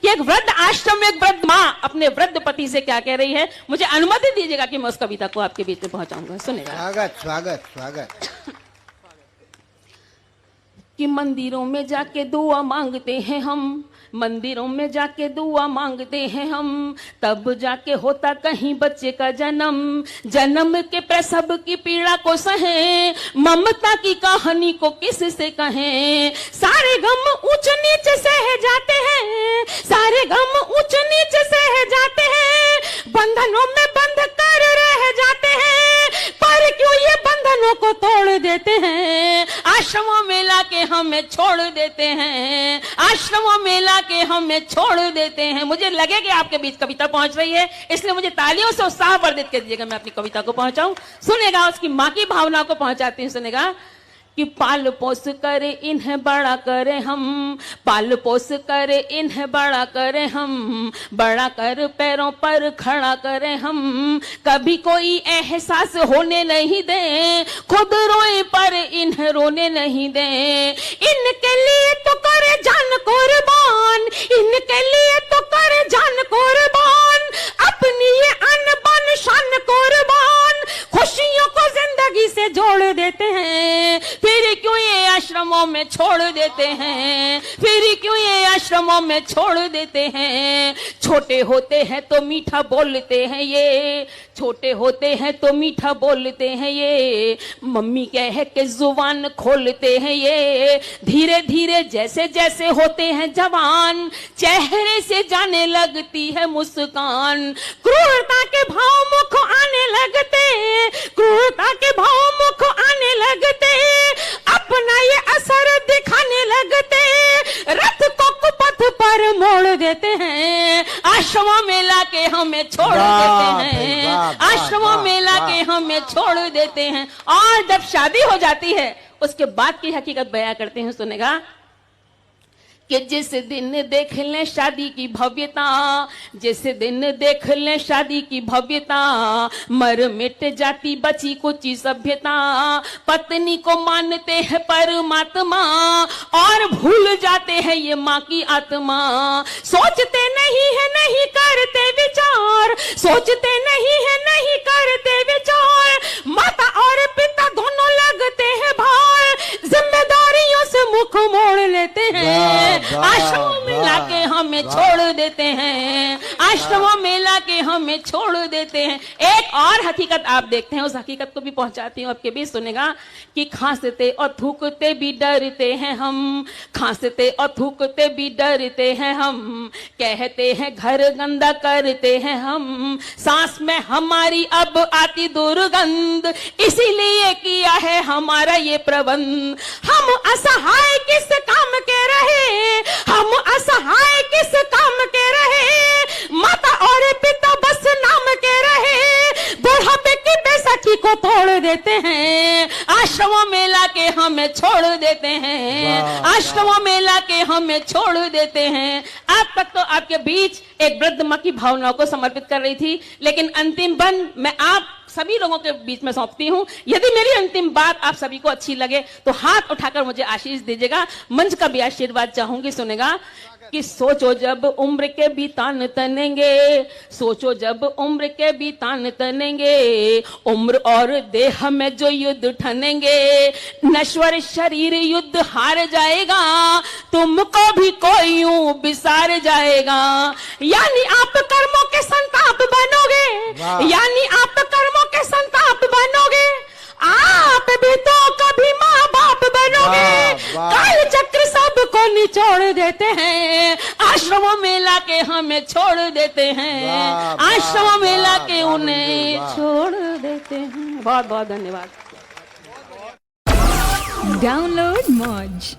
कि एक वृद्ध आश्रम में एक वृद्ध माँ अपने वृद्ध पति से क्या कह रही है। मुझे अनुमति दीजिएगा कि मैं उस कविता को आपके बीच में पहुंचाऊंगा। सुनेगा। स्वागत स्वागत स्वागत। कि मंदिरों में जाके दुआ मांगते हैं हम, मंदिरों में जाके दुआ मांगते हैं हम, तब जाके होता कहीं बच्चे का जन्म। जन्म के प्रसव की पीड़ा को सहें, ममता की कहानी को किससे कहें। सारे गम ऊंच नीच सह जाते हैं, सारे गम ऊंच नीच सह जाते हैं, बंधनों में बंध कर रह जाते हैं, पर क्यों ये बंधनों को तोड़ देते हैं। आश्रमों में लाके हमें छोड़ देते हैं, आश्रमों में लाके हमें छोड़ देते हैं। मुझे लगे कि आपके बीच कविता पहुंच रही है, इसलिए मुझे तालियों से उत्साहवर्धित कर दीजिएगा मैं अपनी कविता को पहुंचाऊं। सुनेगा, उसकी माँ की भावना को पहुंचाती हूं। सुनेगा कि पाल पोस करे इन्हें बड़ा करे हम, पाल पोस करे इन्हें बड़ा करे हम, बड़ा कर पैरों पर खड़ा करे हम। कभी कोई एहसास होने नहीं दे, खुद रोए पर इन्हें रोने नहीं दे। इनके लिए तो करे जान कुर्बान, इनके लिए तो करे जान कुर्बान, अपनी ये अनबन शान कुर्बान, खुशियों को जिंदगी से जोड़ देते हैं। फिर क्यों ये आश्रमों में छोड़ देते हैं, फिर क्यों ये आश्रमों में छोड़ देते हैं। छोटे होते हैं तो मीठा बोलते हैं ये, छोटे होते हैं तो मीठा बोलते हैं ये, मम्मी कह के जुबान खोलते हैं ये। धीरे धीरे जैसे जैसे होते हैं जवान, चेहरे से जाने लगती है मुस्कान। क्रूरता के भाव मुख आने लगते, क्रूरता के भाव मुख आने लगते, अपना ये असर दिखाने लगते, रथ को कुपथ पर मोड़ देते हैं। आश्रमों में लाके हमें छोड़ देते हैं, आश्रमों में लाके हमें छोड़ देते हैं। और जब शादी हो जाती है उसके बाद की हकीकत बयां करते हैं। सुनेगा कि जिस दिन देख लें शादी की भव्यता, जिस दिन देख लें शादी की भव्यता, मर मिट जाती बची कुछ सभ्यता। पत्नी को मानते हैं परमात्मा और भूल जाते हैं ये माँ की आत्मा। सोचते नहीं है नहीं करते विचार, सोचते नहीं है नहीं करते विचार, माता और पिता दोनों लगते हैं भार, जिम्मेदारियों से मुख मोड़ लेते हैं। आश्रमों में लाके हमें छोड़ देते हैं, आश्रमों में लाके हमें छोड़ देते हैं। एक और हकीकत आप देखते हैं, उस हकीकत को भी पहुंचाती हूँ आपके बीच। सुनेगा कि खांसते और थूकते भी डरते हैं हम, खांसते और थूकते भी डरते हैं हम, कहते हैं घर गंदा करते हैं हम, सांस में हमारी अब आती दुर्गंध, इसीलिए किया है हमारा ये प्रबंध। हम असहाय किस काम के रहे, हम असहाय किस काम के रहे, माता और पिता बस नाम के रहे, बुढ़ापे की बेसखी को तोड़ देते हैं। आश्रमों में लाके हमें छोड़ देते हैं, आश्रमों में लाके हमें छोड़ देते हैं। अब तक तो आपके बीच एक वृद्ध माँ की भावनाओं को समर्पित कर रही थी, लेकिन अंतिम बंद मैं आप सभी लोगों के बीच में सौंपती हूँ। यदि मेरी अंतिम बात आप सभी को अच्छी लगे तो हाथ उठाकर मुझे आशीष दीजिएगा, मंच का भी आशीर्वाद चाहूंगी। सुनेगा कि सोचो जब उम्र के भी तान तनेंगे, सोचो जब उम्र के भी तान तनेंगे, उम्र और देह में जो युद्ध ठनेंगे, नश्वर शरीर युद्ध हार जाएगा, तुमको भी कोई यूं बिसार जाएगा। यानी आप कर्मों के संताप बनोगे, यानी आप कर्मों के संताप बनोगे, आप भी तो कभी माँ बाप बनोगे। काल चक्र सबको निचोड़ देते हैं, आश्रमों में लाके हमें छोड़ देते हैं, आश्रमों में लाके उन्हें छोड़ देते हैं। बहुत बहुत धन्यवाद। डाउनलोड मौज।